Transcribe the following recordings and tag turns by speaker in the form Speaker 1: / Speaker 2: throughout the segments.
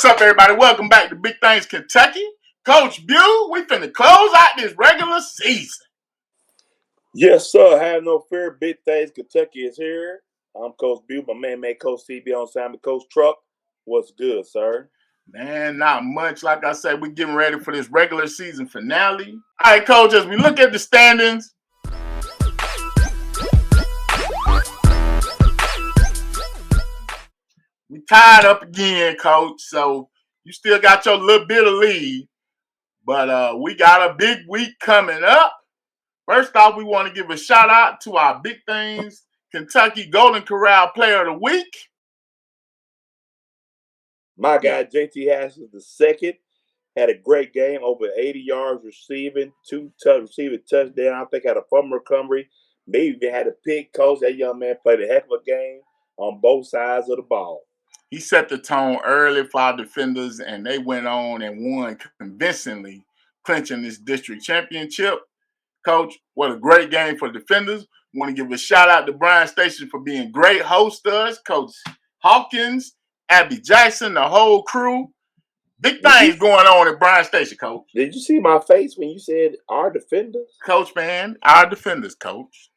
Speaker 1: up, everybody? Welcome back to Big Things Kentucky. Coach Bew, we finna close out this regular season.
Speaker 2: Yes, sir. Have no fear. Big Things Kentucky is here. I'm Coach Bew. My man, Coach CB on Simon. Coach Truck. What's good, sir?
Speaker 1: Man, not much. Like I said, we're getting ready for this regular season finale. All right, Coach, as we look at the standings, we tied up again, Coach. So you still got your little bit of lead. But we got a big week coming up. First off, we want to give a shout out to our Big Things Kentucky Golden Corral Player of the Week.
Speaker 2: My guy, JT Haskins II, had a great game, over 80 yards receiving, receiving touchdown. I think had a fumble recovery, maybe even had a pick. Coach, that young man played a heck of a game on both sides of the ball.
Speaker 1: He set the tone early for our defenders, and they went on and won convincingly, clinching this district championship. Coach, what a great game for defenders. Want to give a shout out to Brian Station for being great host to us. Coach Hawkins, Abby Jackson, the whole crew. Big things going on at Brian Station, Coach.
Speaker 2: Did you see my face when you said our defenders?
Speaker 1: Coach, man, our defenders, Coach.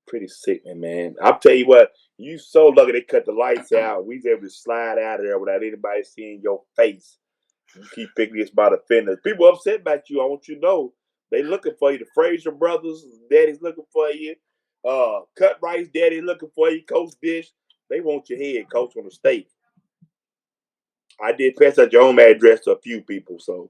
Speaker 2: Pretty sickening, man. I'll tell you what, you so lucky they cut the lights out. We was able to slide out of there without anybody seeing your face. You keep picking this about defenders. People upset about you. I want you to know. They looking for you. The Fraser brothers, daddy's looking for you. Cut Rice, daddy looking for you. Coach Dish, they want your head, Coach, on the state. I did pass out your home address to a few people, so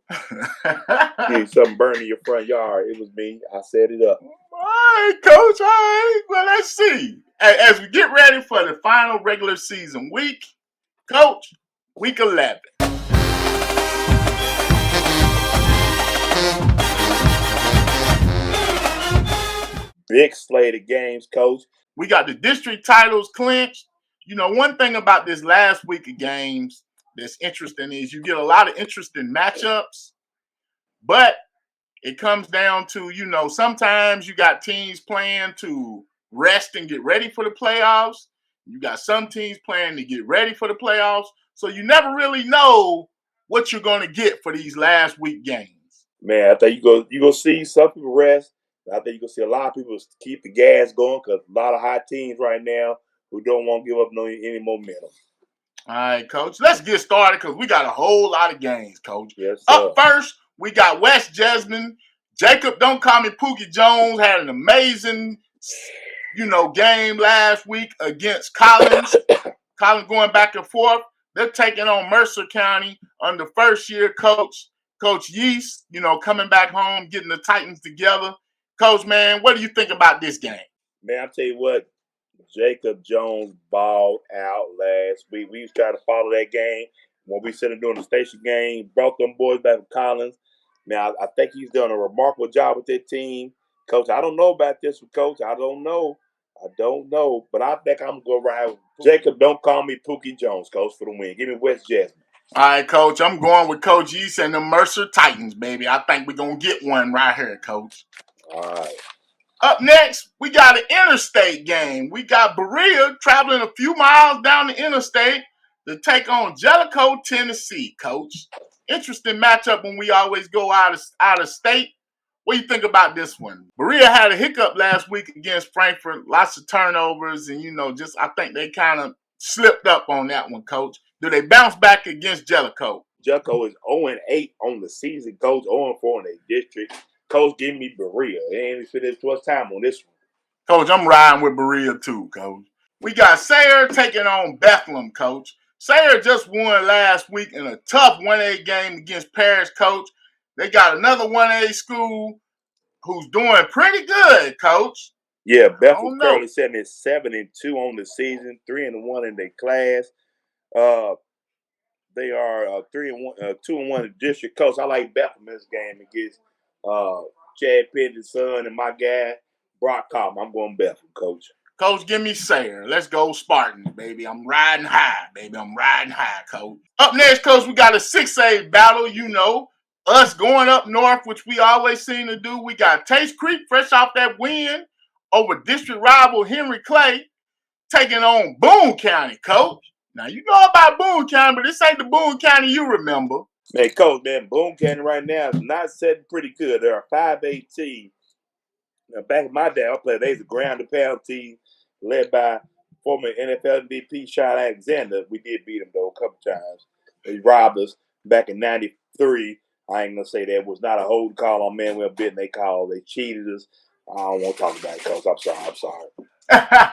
Speaker 2: something burned in your front yard. It was me. I set it up.
Speaker 1: All right, Coach. All right. Well, let's see. As we get ready for the final regular season week, Coach, week 11.
Speaker 2: Big slate of games, Coach.
Speaker 1: We got the district titles clinched. You know, one thing about this last week of games that's interesting is you get a lot of interesting matchups, but it comes down to, you know, sometimes you got teams playing to rest and get ready for the playoffs. You got some teams playing to get ready for the playoffs. So you never really know what you're going to get for these last week games.
Speaker 2: Man, I think you're going to see some people rest. I think you're going to see a lot of people keep the gas going because a lot of hot teams right now who don't want to give up any momentum.
Speaker 1: All right, Coach. Let's get started because we got a whole lot of games, Coach.
Speaker 2: Yes, sir.
Speaker 1: Up first, we got West Jessamine. Jacob, don't call me Pookie Jones, had an amazing, game last week against Collins. Collins going back and forth. They're taking on Mercer County under first-year coach Yeast, coming back home, getting the Titans together. Coach, man, what do you think about this game?
Speaker 2: Man, I'll tell you what. Jacob Jones balled out last week. We was trying to follow that game when we sitting doing the station game. Brought them boys back from Collins. Now, I think he's done a remarkable job with that team. Coach, I don't know about this one, Coach. I don't know. But I think I'm going to ride with Jacob. Don't call me Pookie Jones, Coach, for the win. Give me West Jessamine.
Speaker 1: All right, Coach. I'm going with Coach East and the Mercer Titans, baby. I think we're going to get one right here, Coach.
Speaker 2: All right.
Speaker 1: Up next, we got an interstate game. We got Berea traveling a few miles down the interstate to take on Jellicoe, Tennessee, Coach. Interesting matchup when we always go out of state. What do you think about this one? Berea had a hiccup last week against Frankfort. Lots of turnovers, and, I think they kind of slipped up on that one, Coach. Do they bounce back against Jellicoe?
Speaker 2: Jellicoe is 0-8 on the season, Coach. 0-4 in the district. Coach, give me Berea. They ain't finished much time on this one.
Speaker 1: Coach, I'm riding with Berea too, Coach. We got Sayre taking on Bethlehem, Coach. Sayre just won last week in a tough 1A game against Parish, Coach. They got another 1A school who's doing pretty good, Coach.
Speaker 2: Yeah, Bethlehem currently sitting at 7-2 on the season, 3-1 in their class. They are 2-1 in the district. Coach, I like Bethlehem in this game against Chad Penny's son and my guy, Brock Cobb. I'm going Bethlehem, Coach.
Speaker 1: Coach, give me Sayre. Let's go Spartans, baby. I'm riding high, baby. I'm riding high, Coach. Up next, Coach, we got a 6A battle, us going up north, which we always seem to do. We got Taste Creek, fresh off that win over district rival Henry Clay, taking on Boone County, Coach. Now, you know about Boone County, but this ain't the Boone County you remember.
Speaker 2: Man, Coach, man, Boone County right now is not setting pretty good. They're a 5-8 team. Now, back in my day, I played. They was a ground and pound team led by former NFL MVP Sean Alexander. We did beat them though a couple times. They robbed us back in '93. I ain't gonna say that was not a holding call on Manuel Bitten. They called. They cheated us. I don't want to talk about it, Coach. I'm sorry.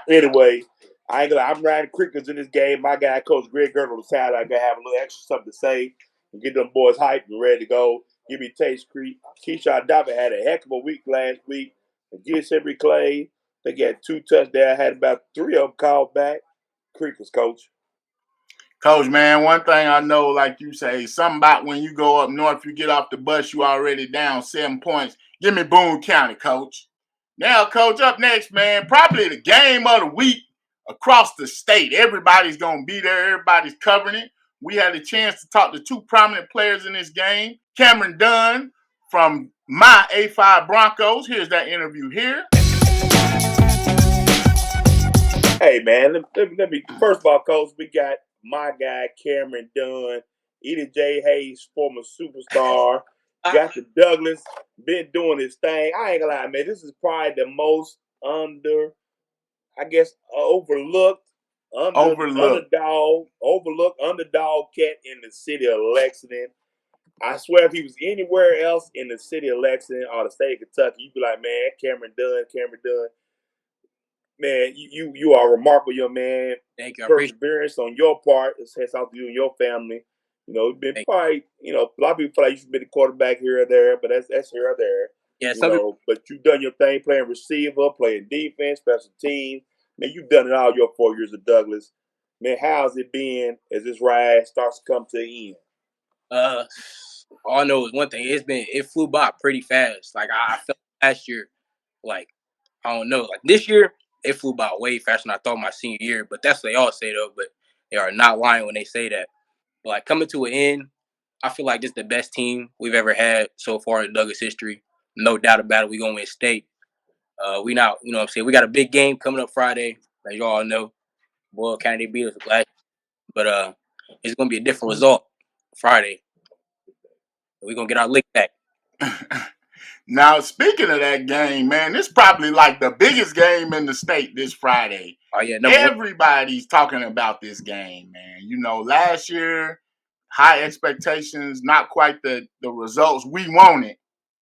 Speaker 2: Anyway, I'm riding crickets in this game. My guy, Coach Greg Girdle, was tired. I gotta have a little extra something to say and get them boys hyped and ready to go. Give me Taste Creek. Keyshawn Dobbin had a heck of a week last week. Against every Clay, they got 2 touchdowns. Had about 3 of them called back. Crickets, Coach.
Speaker 1: Coach, man, one thing I know, like you say, something about when you go up north, you get off the bus, you already down 7 points. Give me Boone County, Coach. Now, Coach, up next, man, probably the game of the week across the state. Everybody's going to be there. Everybody's covering it. We had a chance to talk to 2 prominent players in this game. Cameron Dunn from my A5 Broncos. Here's that interview here.
Speaker 2: Hey, man, let me first of all, Coach, we got my guy, Cameron Dunn, Edie J. Hayes, former superstar, got the Douglas, been doing his thing. I ain't gonna lie, man, this is probably the most overlooked underdog cat in the city of Lexington. I swear if he was anywhere else in the city of Lexington or the state of Kentucky, you'd be like, man, Cameron Dunn. Man, you are a remarkable young man.
Speaker 3: Thank you.
Speaker 2: Perseverance on your part. It has something to do with your family. You know, you've been probably, a lot of people feel like you should be the quarterback here or there, but that's here or there.
Speaker 3: Yeah,
Speaker 2: but you've done your thing playing receiver, playing defense, special teams. Man, you've done it all your 4 years at Douglas. Man, how's it been as this ride starts to come to an end?
Speaker 3: All I know is one thing. It flew by pretty fast. Like I felt last year, like I don't know, like this year it flew by way faster than I thought my senior year. But that's what they all say though. But they are not lying when they say that. But like coming to an end, I feel like this is the best team we've ever had so far in Douglas history. No doubt about it. We gonna win state. We not, you know what I'm saying? We got a big game coming up Friday, as you all know. Boyle County beat us last, but it's gonna be a different result Friday. We're gonna get our lick back.
Speaker 1: Now, speaking of that game, man, this is probably like the biggest game in the state this Friday.
Speaker 3: Oh yeah,
Speaker 1: everybody's talking about this game, man. You know, last year, high expectations, not quite the results we wanted.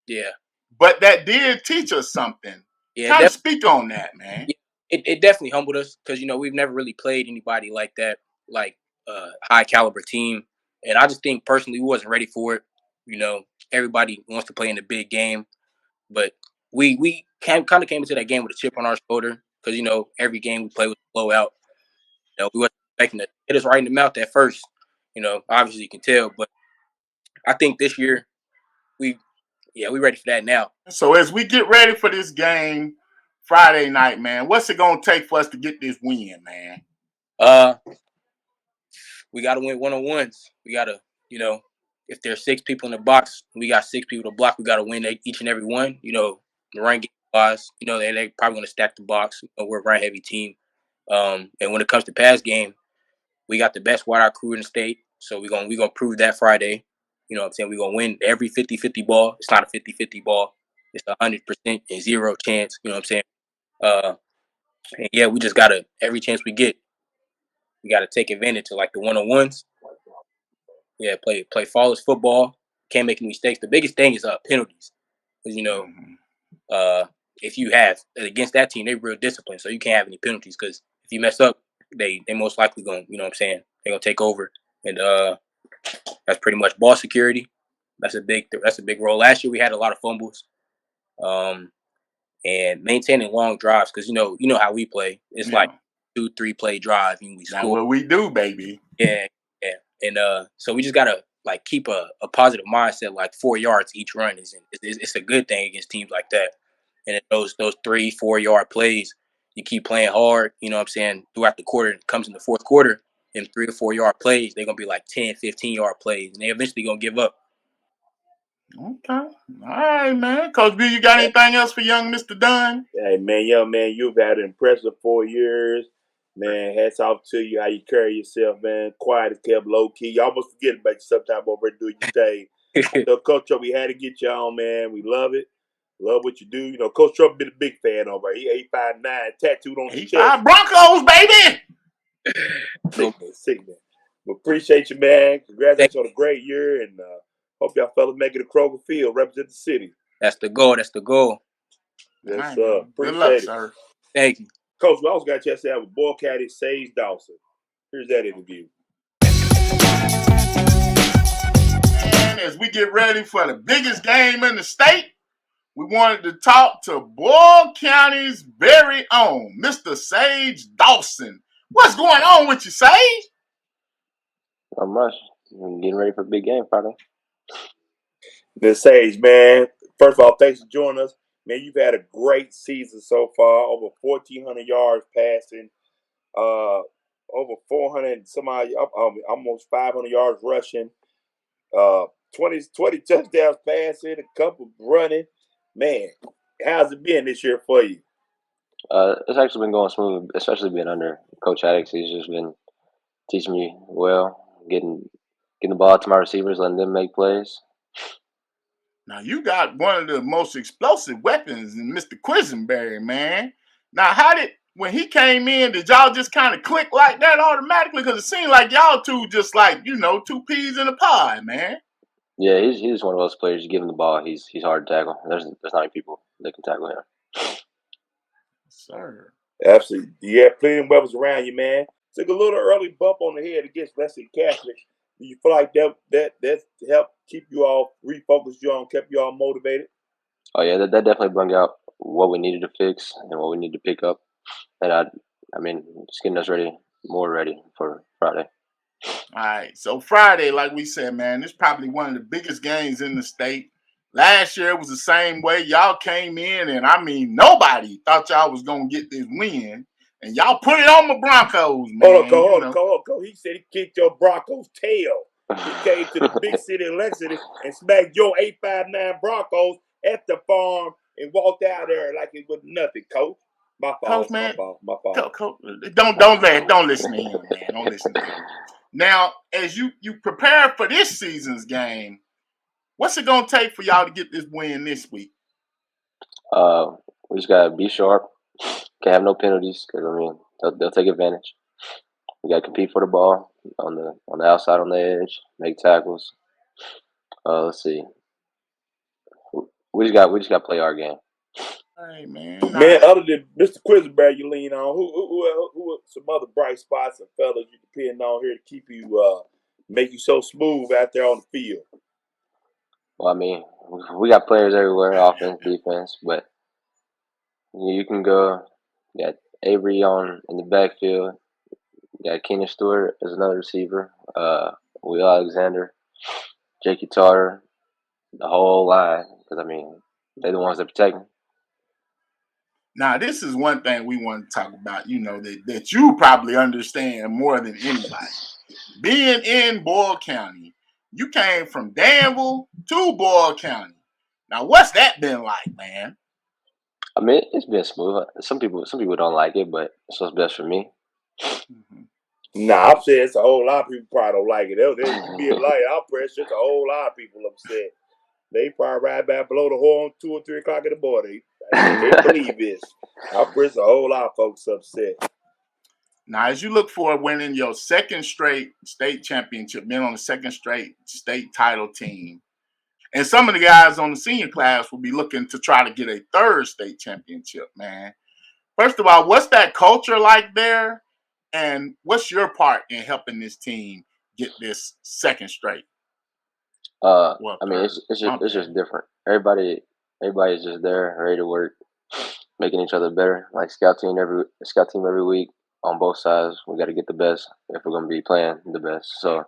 Speaker 3: Yeah.
Speaker 1: But that did teach us something.
Speaker 3: Yeah.
Speaker 1: Kind of speak on that, man.
Speaker 3: Yeah, it definitely humbled us because, you know, we've never really played anybody like that, like high caliber team. And I just think personally we wasn't ready for it. You know, everybody wants to play in the big game. But we kind of came into that game with a chip on our shoulder because, you know, every game we play was a blowout. You know, we wasn't expecting to hit us right in the mouth at first. You know, obviously you can tell. But I think this year we ready for that now.
Speaker 1: So as we get ready for this game Friday night, man, what's it going to take for us to get this win, man?
Speaker 3: We got to win one-on-ones. We got to, you know, if there's 6 people in the box, we got 6 people to block. We got to win each and every one. You know, the run game wise, you know, they probably going to stack the box. You know, we're a run heavy team. And when it comes to pass game, we got the best wide out crew in the state. So we're gonna prove that Friday. You know what I'm saying? We're going to win every 50-50 ball. It's not a 50-50 ball. It's 100% and 0 chance. You know what I'm saying? And yeah, we just got to, every chance we get, we got to take advantage of like the one-on-ones. Yeah, play flawless football. Can't make any mistakes. The biggest thing is penalties, because, you know, if you have against that team, they're real disciplined, so you can't have any penalties. Because if you mess up, they most likely going, you know what I'm saying, they're gonna take over, and that's pretty much ball security. That's a big role. Last year we had a lot of fumbles, and maintaining long drives, because you know how we play. It's like 2-3 play drive, and we score.
Speaker 1: That's what we do, baby.
Speaker 3: Yeah. And so we just gotta like keep a positive mindset. Like 4 yards each run it's a good thing against teams like that. And those 3-4 yard plays, you keep playing hard. You know what I'm saying? Throughout the quarter, it comes in the fourth quarter, and 3 or 4 yard plays, they're gonna be like 10-15 yard plays, and they eventually gonna give up.
Speaker 1: Okay. All right, man. Coach B, you got anything else for young Mr. Dunn?
Speaker 2: Hey, man, young man, you've had an impressive 4 years. Man, hats off to you, how you carry yourself, man. Quiet as kept, low key. You almost forget about you sometime over there doing your thing. So, Coach Trump, we had to get you on, man. We love it. Love what you do. You know, Coach Trump been a big fan over here. He 859 tattooed on his chest.
Speaker 1: 85 Broncos, baby.
Speaker 2: Sick, man. We appreciate you, man. Congratulations on a great year, and hope y'all fellas make it to Kroger Field, represent the city.
Speaker 3: That's the goal. That's the goal.
Speaker 2: Yes,
Speaker 1: Right,
Speaker 2: sir.
Speaker 1: good
Speaker 2: Appreciate
Speaker 1: luck,
Speaker 2: it.
Speaker 1: sir.
Speaker 3: Thank you.
Speaker 2: Coach, we also got a chance to have with Boyle County Sage Dawson. Here's that interview.
Speaker 1: And as we get ready for the biggest game in the state, we wanted to talk to Boyle County's very own Mr. Sage Dawson. What's going on with you, Sage?
Speaker 4: Not much. I'm getting ready for a big game Friday.
Speaker 2: Miss Sage, man, first of all, thanks for joining us. Man, you've had a great season so far, over 1,400 yards passing, over 400 and some odd, almost 500 yards rushing, 20 touchdowns passing, a couple running. Man, how's it been this year for you?
Speaker 4: It's actually been going smooth, especially being under Coach Haddock. He's just been teaching me well, getting the ball to my receivers, letting them make plays.
Speaker 1: Now, you got one of the most explosive weapons in Mr. Quisenberry, man. Now, when he came in, did y'all just kind of click like that automatically? Because it seemed like y'all two just like, two peas in a pod, man.
Speaker 4: Yeah, he's one of those players. You give him the ball, he's hard to tackle. There's not many people that can tackle him.
Speaker 2: Sir. Absolutely. You have plenty of weapons around you, man. Took a little early bump on the head against Lexington Catholic. Do you feel like that helped keep you all refocused you on, kept you all motivated?
Speaker 4: Oh yeah, that definitely brought out what we needed to fix and what we need to pick up. And I mean, just getting us more ready for Friday.
Speaker 1: All right. So Friday, like we said, man, it's probably one of the biggest games in the state. Last year it was the same way. Y'all came in, and I mean, nobody thought y'all was gonna get this win, and y'all put it on the Broncos, man.
Speaker 2: Hold on. He said he kicked your Broncos' tail. He came to the big city of Lexington and smacked your 859 Broncos at the farm and walked out there like it was nothing, Coach. My fault,
Speaker 1: Coach, man.
Speaker 2: My fault.
Speaker 1: Coach, don't listen to him, man. Don't listen to him. Now, as you prepare for this season's game, what's it gonna take for y'all to get this win this week?
Speaker 4: We just gotta be sharp. Can't have no penalties because I mean they'll take advantage. We gotta compete for the ball on the outside, on the edge, make tackles. Let's see. We just got to play our game.
Speaker 1: Hey, man.
Speaker 2: Man, other than Mr. Quisenberry, you lean on who are some other bright spots and fellas you depend on here to keep you make you so smooth out there on the field?
Speaker 4: Well, I mean, we got players everywhere, offense, defense, but you can go. You got Avery in the backfield. You got Keenan Stewart as another receiver. Will Alexander, Jakey Tarter, the whole line. Because I mean, they're the ones that protect me.
Speaker 1: Now, this is one thing we want to talk about, that you probably understand more than anybody. Being in Boyle County, you came from Danville to Boyle County. Now, what's that been like, man?
Speaker 4: I mean, it's been smooth. Some people don't like it, but it's what's best for me.
Speaker 2: Mm-hmm. Nah, I'm saying it's a whole lot of people probably don't like it. They'll be like, I'm pretty sure it's a whole lot of people upset. They probably ride back below the horn 2 or 3 o'clock in the morning. They can't believe this. I'm pretty sure a whole lot of folks upset.
Speaker 1: Now, as you look for winning your second straight state championship, being on the second straight state title team, and some of the guys on the senior class will be looking to try to get a third state championship, man. First of all, what's that culture like there? And what's your part in helping this team get this second straight?
Speaker 4: I mean, it's just different. Everybody's just there, ready to work, making each other better. Like scout team every week on both sides. We got to get the best if we're gonna be playing the best. So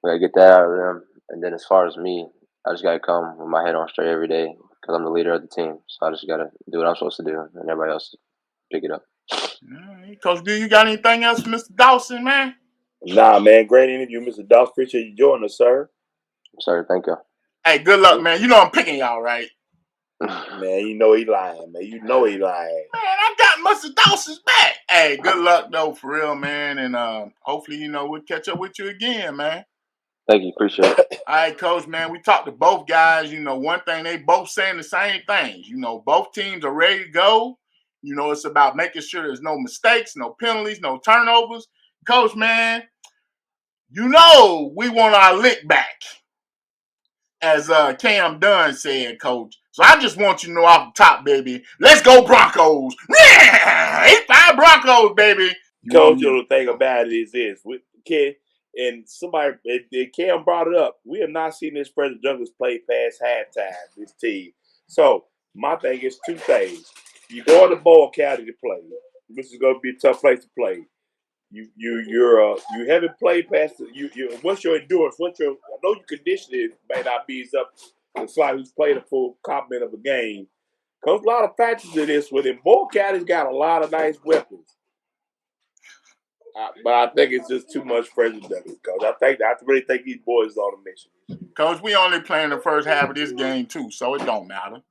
Speaker 4: we gotta get that out of them. And then as far as me, I just gotta come with my head on straight every day because I'm the leader of the team. So I just gotta do what I'm supposed to do, and everybody else pick it up.
Speaker 1: Coach, do you got anything else for Mr. Dawson, man?
Speaker 2: Nah, man. Great interview, Mr. Dawson. Appreciate you joining us, sir.
Speaker 4: Sir, thank you.
Speaker 1: Hey, good luck, man. You know I'm picking y'all, right?
Speaker 2: Man, you know he lying, man. You know he lying.
Speaker 1: Man, I got Mr. Dawson's back. Hey, good luck, though, for real, man. And hopefully, we'll catch up with you again, man.
Speaker 4: Thank you. Appreciate it.
Speaker 1: All right, Coach, man, we talked to both guys. One thing, they both saying the same things. Both teams are ready to go. It's about making sure there's no mistakes, no penalties, no turnovers. Coach, man, we want our lick back, as Cam Dunn said, Coach. So I just want you to know off the top, baby, let's go Broncos. 8-5 Broncos, baby.
Speaker 2: Coach, the thing about it is this. And somebody, Cam brought it up. We have not seen this President Douglas play past halftime, this team. So my thing is two things. You go to Boyle County to play, which is going to be a tough place to play. You haven't played past what's your endurance? I know your conditioning may not be as up as somebody who's played a full complement of a game. Comes a lot of factors to this with him. Boyle County's got a lot of nice weapons. But I think it's just too much pressure, Coach. I really think these boys are on a mission.
Speaker 1: Coach, we only playing the first half of this game too, so it don't matter.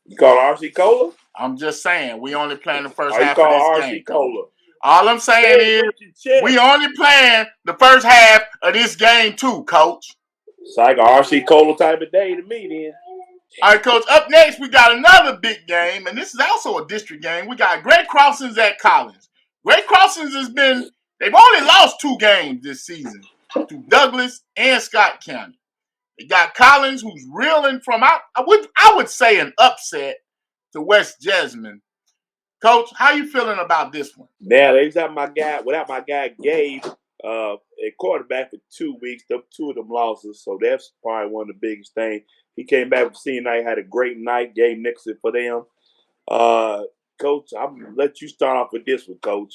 Speaker 2: You call RC Cola?
Speaker 1: I'm just saying we only playing the first
Speaker 2: you
Speaker 1: half
Speaker 2: call
Speaker 1: of this
Speaker 2: RC
Speaker 1: game.
Speaker 2: Cola?
Speaker 1: All I'm saying is we only playing the first half of this game too, Coach.
Speaker 2: It's like an RC Cola type of day to me, then.
Speaker 1: All right, Coach. Up next, we got another big game, and this is also a district game. We got Great Crossings at Collins. Great Crossings they've only lost 2 games this season to Douglas and Scott County. They got Collins, who's reeling from, I would say, an upset to West Jessamine. Coach, how you feeling about this one?
Speaker 2: Man, without my guy Gabe at quarterback for 2 weeks, 2 of them losses, so that's probably one of the biggest things. He came back from senior night, had a great night, Gabe Nixon for them. Coach, I'm going to let you start off with this one, Coach.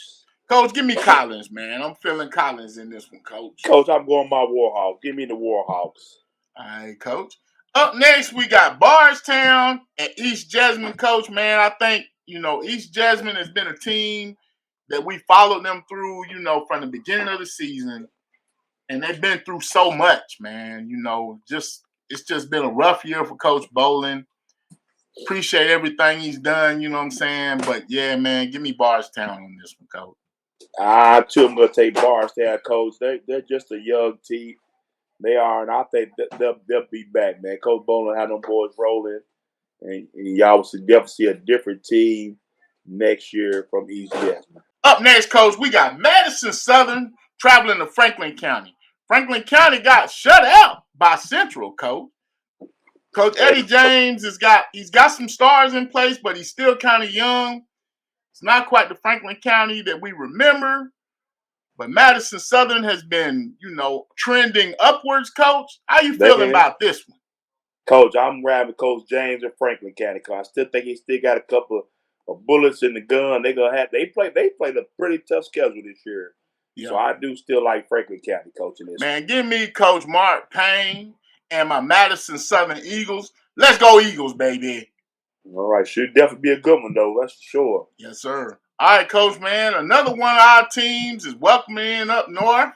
Speaker 1: Coach, give me Collins, man. I'm feeling Collins in this one, Coach.
Speaker 2: Coach, I'm going my Warhawks. Give me the Warhawks.
Speaker 1: All right, Coach. Up next, we got Bardstown and East Jessamine. Coach, man, I think, East Jessamine has been a team that we followed them through, from the beginning of the season. And they've been through so much, man. It's just been a rough year for Coach Bolin. Appreciate everything he's done, you know what I'm saying? But, yeah, man, give me Bardstown on this one, Coach.
Speaker 2: I, too, am going to take Bardstown, Coach. They're just a young team. They are, and I think they'll be back, man. Coach Bolin had them boys rolling. And y'all will definitely see a different team next year from East Jessamine.
Speaker 1: Up next, Coach, we got Madison Southern traveling to Franklin County. Franklin County got shut out by Central, Coach. Coach Eddie James he's got some stars in place, but he's still kind of young. It's not quite the Franklin County that we remember. But Madison Southern has been, trending upwards, Coach. How you feeling about this one?
Speaker 2: Coach, I'm riding with Coach James in Franklin County. Cause I still think he still got a couple of bullets in the gun. They played a pretty tough schedule this year. Yeah. So I do still like Franklin County coaching this.
Speaker 1: Man, give me Coach Mark Payne and my Madison Southern Eagles. Let's go Eagles, baby.
Speaker 2: All right, should definitely be a good one though. That's for sure.
Speaker 1: Yes, sir. All right, Coach, man. Another one of our teams is welcoming up north.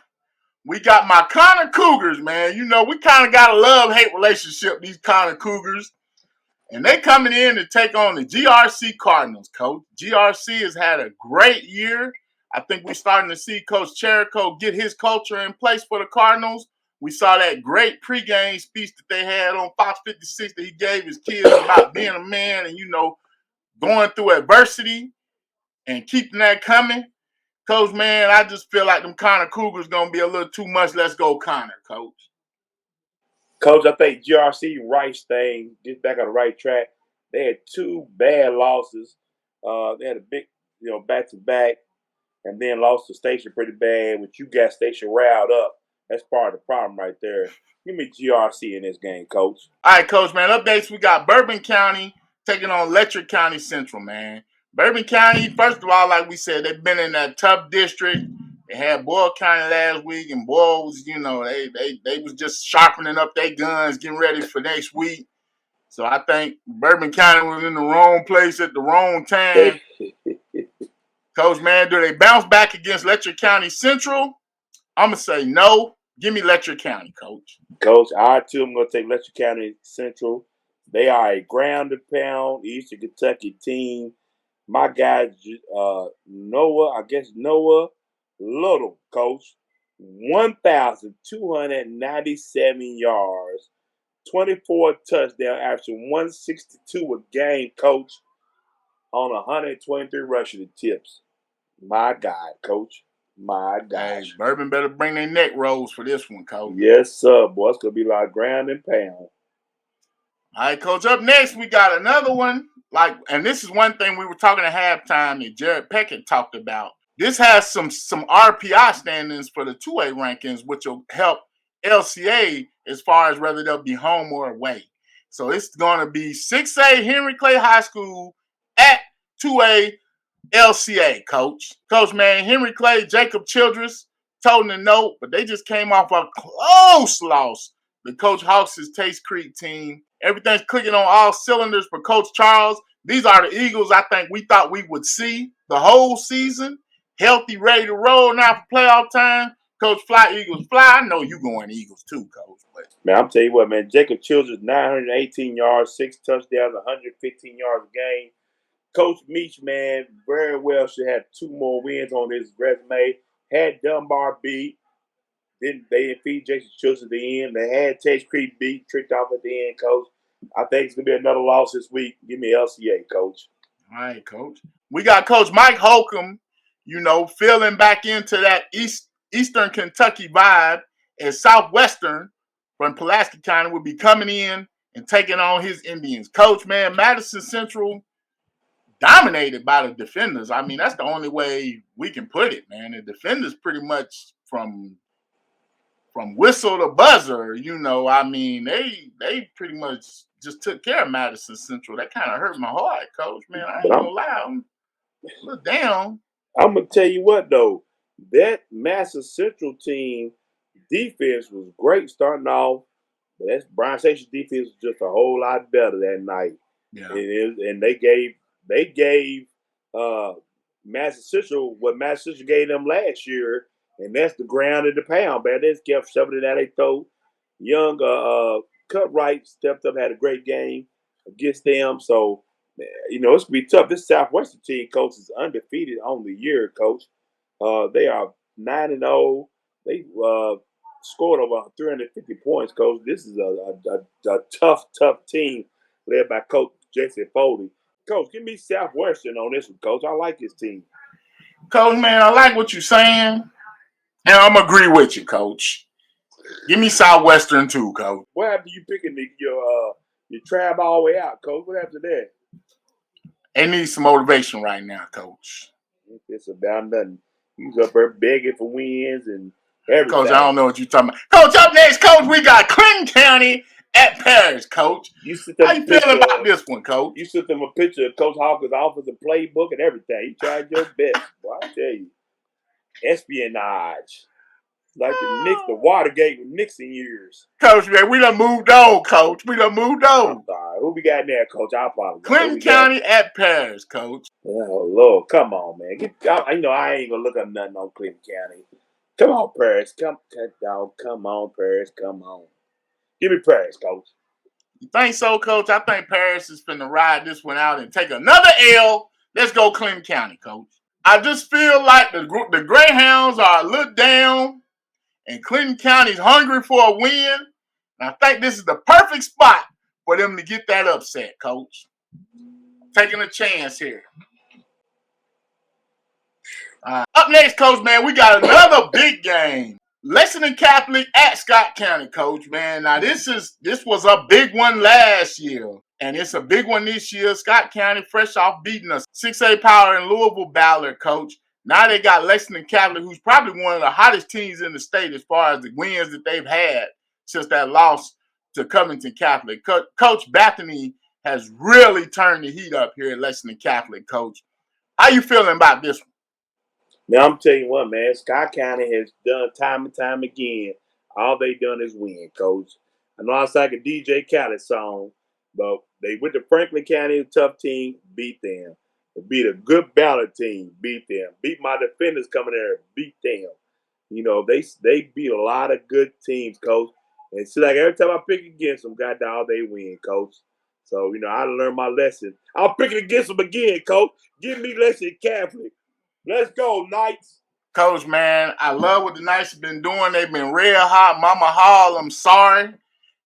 Speaker 1: We got my Connor Cougars, man. We kind of got a love-hate relationship, these Connor Cougars. And they coming in to take on the GRC Cardinals, Coach. GRC has had a great year. I think we're starting to see Coach Cherico get his culture in place for the Cardinals. We saw that great pregame speech that they had on Fox 56 that he gave his kids about being a man and, going through adversity and keeping that coming. Coach, man, I just feel like them Connor Cougars going to be a little too much. Let's go Connor, Coach.
Speaker 2: Coach, I think GRC Rice thing, get back on the right track. They had 2 bad losses. They had a big, back-to-back, and then lost to Station pretty bad, which you got Station riled up. That's part of the problem right there. Give me GRC in this game, Coach. All
Speaker 1: right, Coach, man. Updates, we got Bourbon County taking on Letcher County Central, man. Bourbon County, first of all, like we said, they've been in that tough district. They had Boyle County last week, and Boyle was, they was just sharpening up their guns, getting ready for next week. So I think Bourbon County was in the wrong place at the wrong time. Coach, man, do they bounce back against Letcher County Central? I'm going to say no. Give me Letcher County, Coach.
Speaker 2: Coach, I, too, am going to take Letcher County Central. They are a ground and pound Eastern Kentucky team. My guy, Noah Little, coach, 1,297 yards, 24 touchdowns, averaging 162 a game, coach, on 123 rushing attempts. My God, coach. My gosh.
Speaker 1: Hey, Bourbon better bring their neck rolls for this one, coach.
Speaker 2: Yes, sir, boy. It's going to be like ground and pound.
Speaker 1: All right, coach. Up next, we got another one. And this is one thing we were talking at halftime that Jared Peckett talked about. This has some RPI standings for the 2A rankings, which will help LCA as far as whether they'll be home or away. So it's going to be 6A Henry Clay High School at 2A LCA, coach. Coach, man, Henry Clay, Jacob Childress told them the note, but they just came off a close loss. The Coach Hawks' Taste Creek team. Everything's clicking on all cylinders for Coach Charles. These are the Eagles I think we thought we would see the whole season. Healthy, ready to roll now for playoff time. Coach, fly, Eagles, fly. I know you going Eagles too, Coach. But
Speaker 2: man, I'm telling you what, man. Jacob Childress, 918 yards, 6 touchdowns, 115 yards a game. Coach Meach, man, very well should have 2 more wins on his resume. Had Dunbar beat. They didn't feed Jason Childress at the end. They had Taste Creek beat, tricked off at the end, coach. I think it's going to be another loss this week. Give me LCA, coach.
Speaker 1: All right, coach. We got Coach Mike Holcomb, feeling back into that Eastern Kentucky vibe, as Southwestern from Pulaski County will be coming in and taking on his Indians. Coach, man, Madison Central dominated by the defenders. I mean, that's the only way we can put it, man. The defenders pretty much from whistle to buzzer, I mean, they pretty much just took care of Madison Central. That kind of hurt my heart, Coach, man. I ain't gonna lie. I'm a little down.
Speaker 2: I'm going to tell you what, though. That Madison Central team defense was great starting off, but that's Brian Station's defense was just a whole lot better that night.
Speaker 1: Yeah.
Speaker 2: And they gave Madison Central what Madison Central gave them last year, and that's the ground and the pound, man. They just kept shoving it down their throat. Young Cutright stepped up, had a great game against them. So, it's going to be tough. This Southwestern team, coach, is undefeated on the year, coach. They are 9-0. They scored over 350 points, coach. This is a tough team led by Coach Jason Foley. Coach, give me Southwestern on this one, Coach. I like this team.
Speaker 1: Coach, man, I like what you're saying, and I'm agree with you, Coach. Give me Southwestern too, Coach.
Speaker 2: What happened to you picking your tribe all the way out, Coach? What happened to that?
Speaker 1: They need some motivation right now, Coach.
Speaker 2: It's about nothing. He's up there begging for wins and everything.
Speaker 1: Coach, I don't know what you're talking about. Coach, up next, Coach, we got Clinton County at Paris, Coach. How you feeling about this one, Coach?
Speaker 2: You sent them a picture of Coach Hawkins' offensive playbook and everything. You tried your best. Boy, I tell you. Espionage. Like the Watergate with Nixon years.
Speaker 1: Coach, man, we done moved on, Coach. We done moved on.
Speaker 2: I'm sorry. Who we got there, Coach? I apologize.
Speaker 1: Clinton County at Paris, Coach.
Speaker 2: Oh, Lord. Come on, man. I ain't going to look up nothing on Clinton County. Come on, Paris. Come on, Paris. Come on. Give me Paris, Coach.
Speaker 1: You think so, Coach? I think Paris is finna ride this one out and take another L. Let's go Clinton County, Coach. I just feel like the Greyhounds are a little down and Clinton County's hungry for a win. And I think this is the perfect spot for them to get that upset, Coach. Taking a chance here. Up next, Coach, man, we got another big game. Lexington Catholic at Scott County, Coach, man. Now, this was a big one last year, and it's a big one this year. Scott County, fresh off beating us 6A Power in Louisville Ballard, Coach. Now they got Lexington Catholic, who's probably one of the hottest teams in the state as far as the wins that they've had since that loss to Covington Catholic. Coach Bethany has really turned the heat up here at Lexington Catholic, Coach. How you feeling about this one?
Speaker 2: Now, I'm telling you what, man. Scott County has done time and time again. All they done is win, Coach. I know it's like a DJ Khaled song, but they went to Franklin County, a tough team, beat them. They beat a good Ballard team, beat them. Beat my defenders coming there, beat them. They beat a lot of good teams, Coach. And it's like every time I pick against them, goddamn, they win, Coach. So, I learned my lesson. I'm picking against them again, Coach. Give me Lexington Catholic. Let's go, Knights.
Speaker 1: Coach, man, I love what the Knights have been doing. They've been red hot. Mama Hall, I'm sorry.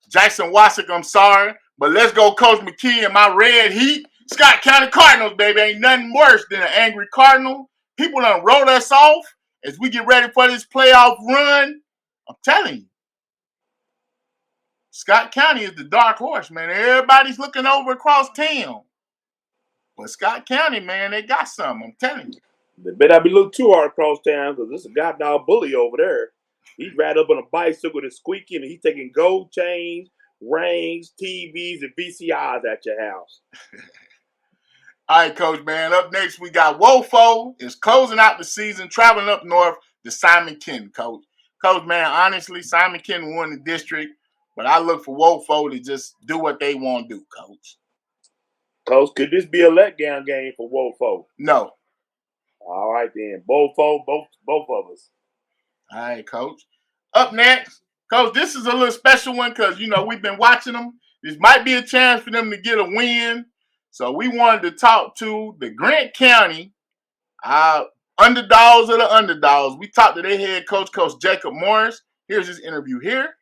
Speaker 1: Jackson Wasick, I'm sorry. But let's go, Coach McKee, and my red heat. Scott County Cardinals, baby. Ain't nothing worse than an angry Cardinal. People done wrote us off as we get ready for this playoff run. I'm telling you. Scott County is the dark horse, man. Everybody's looking over across town. But Scott County, man, they got something. I'm telling you.
Speaker 2: They better not be looking too hard across town because there's a goddamn bully over there. He's right up on a bicycle that's squeaking and he's taking gold chains, rings, TVs, and VCRs at your house.
Speaker 1: All right, Coach, man. Up next, we got Wofo is closing out the season, traveling up north to Simon Kenton, Coach. Coach, man, honestly, Simon Kenton won the district, but I look for Wofo to just do what they want to do, Coach.
Speaker 2: Coach, could this be a letdown game for Wofo?
Speaker 1: No.
Speaker 2: All right, then. Both of us.
Speaker 1: All right, Coach. Up next, Coach, this is a little special one because, we've been watching them. This might be a chance for them to get a win. So we wanted to talk to the Grant County underdogs of the underdogs. We talked to their head coach, Coach Jacob Morris. Here's his interview here.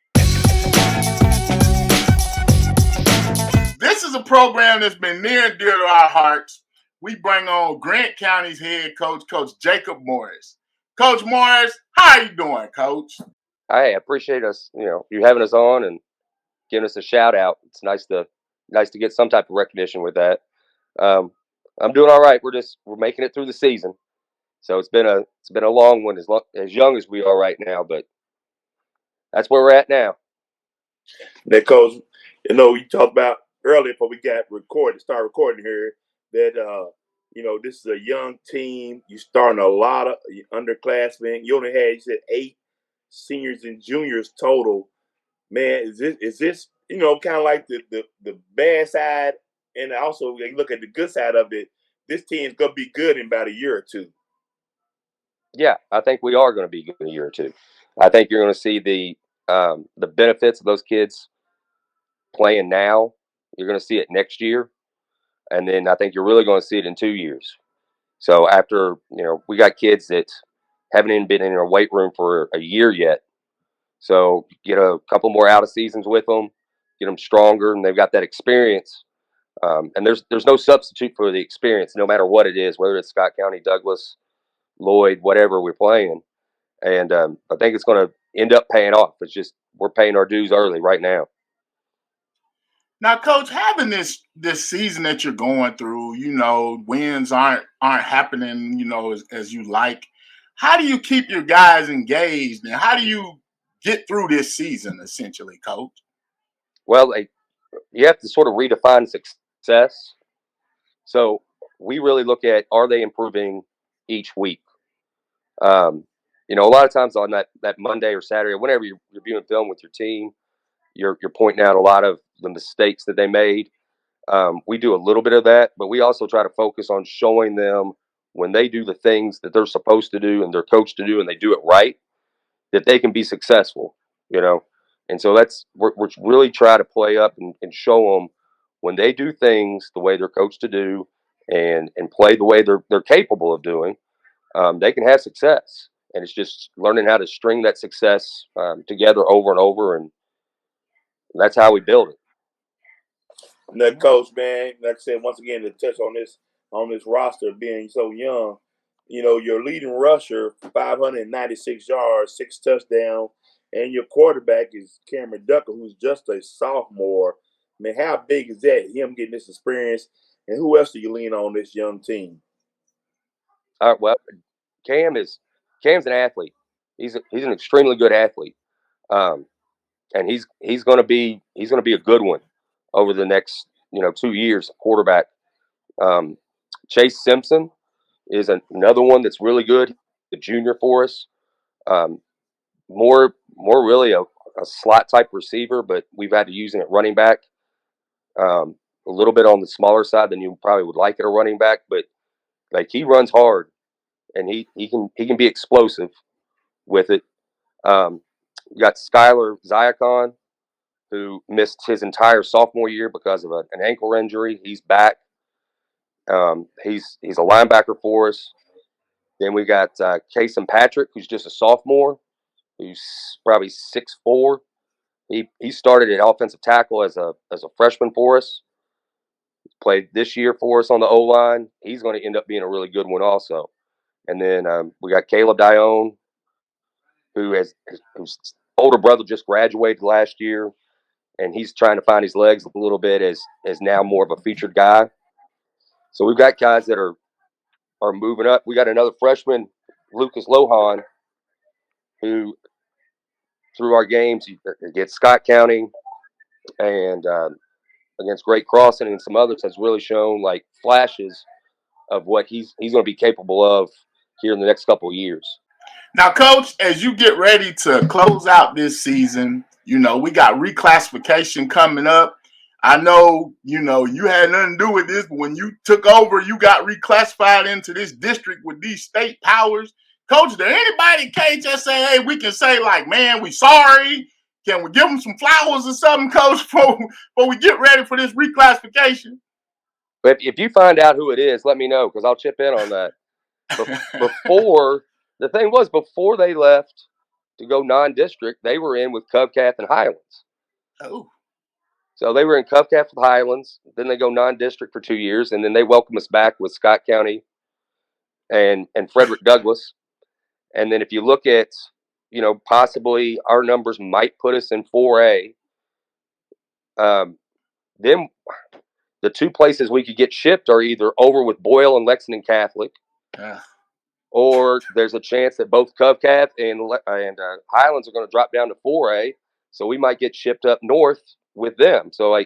Speaker 1: This is a program that's been near and dear to our hearts. We bring on Grant County's head coach, Coach Jacob Morris. Coach Morris, how are you doing, Coach?
Speaker 5: I appreciate us, you having us on and giving us a shout out. It's nice to get some type of recognition with that. I'm doing all right. We're making it through the season, so it's been a long one, as young as we are right now, but that's where we're at now.
Speaker 2: Now, Coach, you talked about earlier before we start recording here that this is a young team. You're starting a lot of underclassmen. You only had, you said, 8 seniors and juniors total. Man, is this kind of like the bad side, and also they look at the good side of it. This team's gonna be good in about a year or two.
Speaker 5: Yeah, I think we are going to be good in a year or two. I think you're going to see the benefits of those kids playing now. You're going to see it next year, and then I think you're really going to see it in 2 years. So after we got kids that haven't even been in our weight room for a year yet. So get a couple more out of seasons with them, get them stronger, and they've got that experience. And there's no substitute for the experience, no matter what it is, whether it's Scott County, Douglas, Lloyd, whatever we're playing. And I think it's going to end up paying off. It's just we're paying our dues early right now.
Speaker 1: Now, Coach, having this season that you're going through, wins aren't happening, as you like. How do you keep your guys engaged, and how do you get through this season, essentially, Coach?
Speaker 5: Well, you have to sort of redefine success. So we really look at, are they improving each week? A lot of times on that Monday or Saturday, whenever you're viewing film with your team, you're pointing out a lot of the mistakes that they made. We do a little bit of that, but we also try to focus on showing them when they do the things that they're supposed to do and they're coached to do and they do it right, that they can be successful, And so we're really try to play up and show them when they do things the way they're coached to do and play the way they're capable of doing, they can have success. And it's just learning how to string that success together over and over, and that's how we build it.
Speaker 2: Now, Coach, man, like I said, once again, to touch on this roster being so young, your leading rusher, 596 yards, 6 touchdowns, and your quarterback is Cameron Ducker, who's just a sophomore. I mean, how big is that, him getting this experience, and who else do you lean on this young team?
Speaker 5: All right, well, Cam's an athlete. He's an extremely good athlete, and he's going to be a good one over the next 2 years. Quarterback Chase Simpson is another one that's really good. The junior for us, more really a slot type receiver, but we've had to use him at running back. A little bit on the smaller side than you probably would like at a running back, but he runs hard and he can be explosive with it. We got Skylar Ziacon, who missed his entire sophomore year because of an ankle injury. He's back. He's a linebacker for us. Then we got Kason Patrick, who's just a sophomore, who's probably 6'4". He started at offensive tackle as a freshman for us. He's played this year for us on the O-line. He's going to end up being a really good one also. And then we got Caleb Dione, whose older brother just graduated last year, and he's trying to find his legs a little bit as now more of a featured guy. So we've got guys that are moving up. We got another freshman, Lucas Lohan, who through our games against Scott County and against Great Crossing and some others has really shown like flashes of what he's going to be capable of here in the next couple of years.
Speaker 1: Now, Coach, as you get ready to close out this season, we got reclassification coming up. I know, you had nothing to do with this, but when you took over, you got reclassified into this district with these state powers. Coach, is there anybody can't just say, hey, we can say like, man, we sorry. Can we give them some flowers or something, Coach, before we get ready for this reclassification?
Speaker 5: But if you find out who it is, let me know because I'll chip in on that. The thing was, before they left to go non-district, they were in with Covcath and Highlands.
Speaker 1: Oh.
Speaker 5: So they were in Covcath with Highlands. Then they go non-district for 2 years, and then they welcome us back with Scott County and Frederick Douglass. And then if you look at, possibly our numbers might put us in 4A. Then the two places we could get shipped are either over with Boyle and Lexington Catholic. Or there's a chance that both Covcath and Highlands are going to drop down to 4A, so we might get shipped up north with them. So, I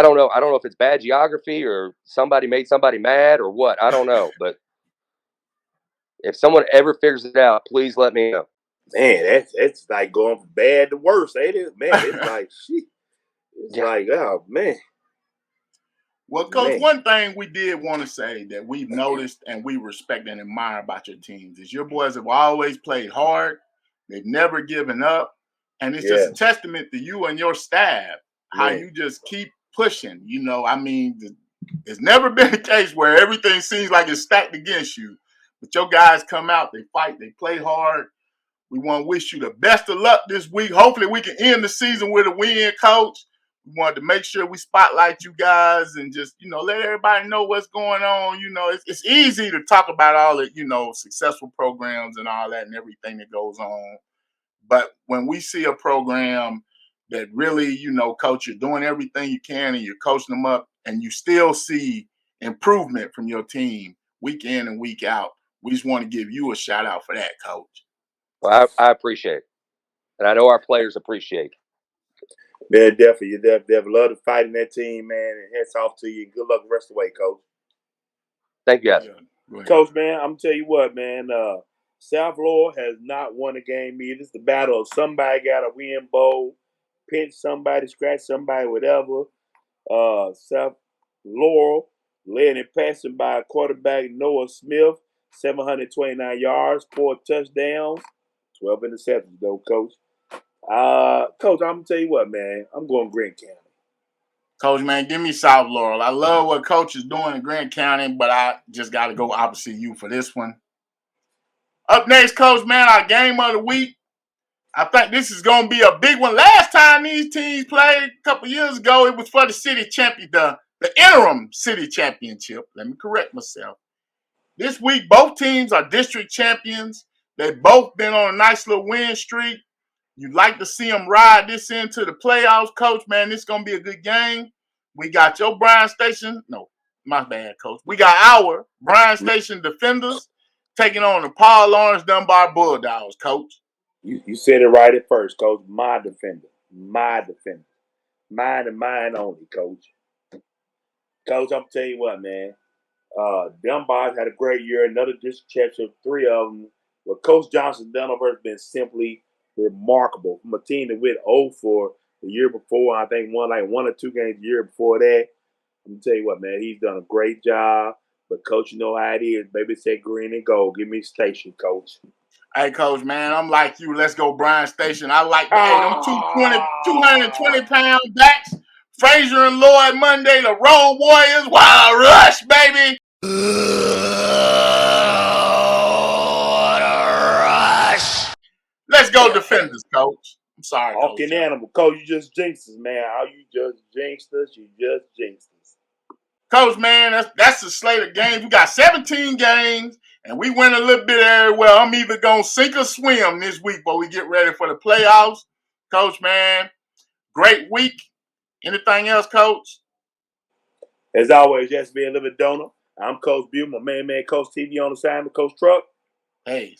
Speaker 5: don't know. I don't know if it's bad geography or somebody made somebody mad or what. I don't know. But if someone ever figures it out, please let me know.
Speaker 2: Man, that's like going from bad to worse, ain't it? Man, it's like, shit. It's like, oh, man.
Speaker 1: Well, Coach, one thing we did want to say that we've noticed and we respect and admire about your teams is your boys have always played hard. They've never given up. And it's just a testament to you and your staff, how you just keep pushing. There's never been a case where everything seems like it's stacked against you. But your guys come out, they fight, they play hard. We want to wish you the best of luck this week. Hopefully we can end the season with a win, Coach. We wanted to make sure we spotlight you guys and just, let everybody know what's going on. It's easy to talk about all the, successful programs and all that and everything that goes on. But when we see a program that really, Coach, you're doing everything you can and you're coaching them up and you still see improvement from your team week in and week out, we just want to give you a shout out for that, Coach.
Speaker 5: Well, I appreciate it. And I know our players appreciate it.
Speaker 2: Man, definitely. You definitely love to fight in that team, man. And hats off to you. Good luck the rest of the way, Coach.
Speaker 5: Thank you, guys.
Speaker 2: Coach, man, I'm going to tell you what, man. South Laurel has not won a game either. It's the battle of somebody got a win bowl, pinch somebody, scratch somebody, whatever. South Laurel led in passing by quarterback Noah Smith, 729 yards, 4 touchdowns, 12 interceptions, though, Coach. Coach, I'm going to tell you what, man. I'm going Grant County.
Speaker 1: Coach, man, give me South Laurel. I love what Coach is doing in Grant County, but I just got to go opposite you for this one. Up next, Coach, man, our game of the week. I think this is going to be a big one. Last time these teams played a couple years ago, it was for the city champion, the interim city championship. Let me correct myself. This week, both teams are district champions. They've both been on a nice little win streak. You'd like to see them ride this into the playoffs, Coach. Man, this is going to be a good game. We got your Bryan Station. No, my bad, Coach. We got our Bryan Station defenders taking on the Paul Lawrence Dunbar Bulldogs, Coach.
Speaker 2: You said it right at first, Coach. My defender. My defender. Mine and mine only, Coach. Coach, I'm telling you what, man. Dunbar's had a great year. Another district championship, 3 of them. What Coach Johnson done over has been simply remarkable. From a team that went 0-4 the year before, I think won like 1 or 2 games the year before that. I'm going to tell you what, man. He's done a great job. But, Coach, you know how it is. Baby said green and gold. Give me station, Coach.
Speaker 1: Hey, Coach, man, I'm like you. Let's go, Bryan Station. I like them 220 pound backs. Frazier and Lloyd Monday, the Road Warriors, Wild Rush, baby. What a rush. Let's go, defenders, Coach. I'm sorry,
Speaker 2: Hawking animal. Coach, you just jinxed us, man. How you just jinxed us? You just jinxed us.
Speaker 1: Coach, man, that's the slate of games. We got 17 games, and we win a little bit everywhere. I'm either going to sink or swim this week while we get ready for the playoffs. Coach, man, great week. Anything else, Coach?
Speaker 2: As always, Jessamine, Living Donor. I'm Coach Bill, my man, Coach TV on the side, Coach Truck.
Speaker 1: Hey.